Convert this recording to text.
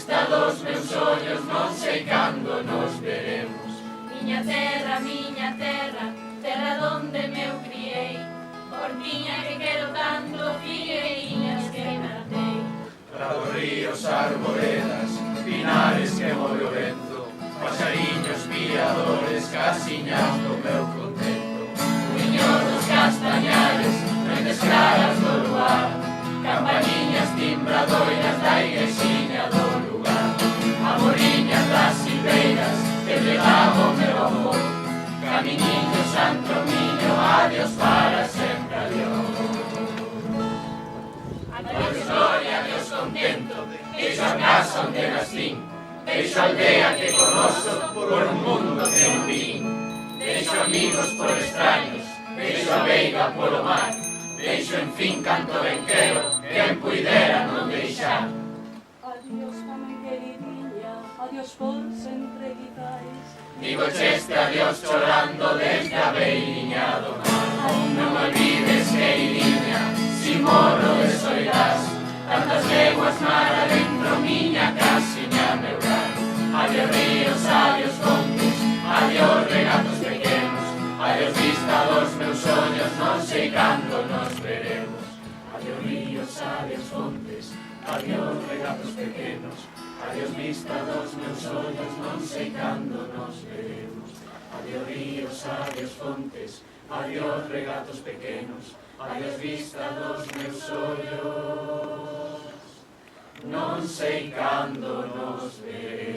vista dos meus ollos non sei cando nos veremos. Miña terra, terra donde meu criei, portiña que quero tanto, figueiñas que plantei. Prados, ríos, arboledas, pinares que move o vento, paxariños piadores, casiñas do meu contento. Muiños dos castañares, noites claras do luar, campaniñas timbradoiras da igrexiña do lugar. Amoriñas das silveiras que pegaba o meu amor, camiñiño, santo miño, adiós para sempre, adiós. Adiós gloria, adiós contento, deixo a casa onde nacín, deixo a aldea que conozo por un mundo que non vin. Deixo amigos por extraños, deixo a veiga polo mar, deixo en fin canto ben quero, quen puidera non deixar. Adiós tamén queridinha, adiós por sempre quizáis. Digo este adiós chorando desde a beiriña do mar. Non me olvides, queridinha, si morro desoirás, tantas leguas mar adentro miña casiña meu lar. Adiós ríos, adiós fontes, adiós regatos pequenos, adiós vista dos meus ollos, non sei cando nos veremos. Adiós ríos, adiós fontes, adiós regatos pequenos, adiós vista dos meus ollos, non sei cando nos veremos. Adiós ríos, adiós fontes, adiós regatos pequenos, adiós vista dos meus ollos, non sei cando nos veremos.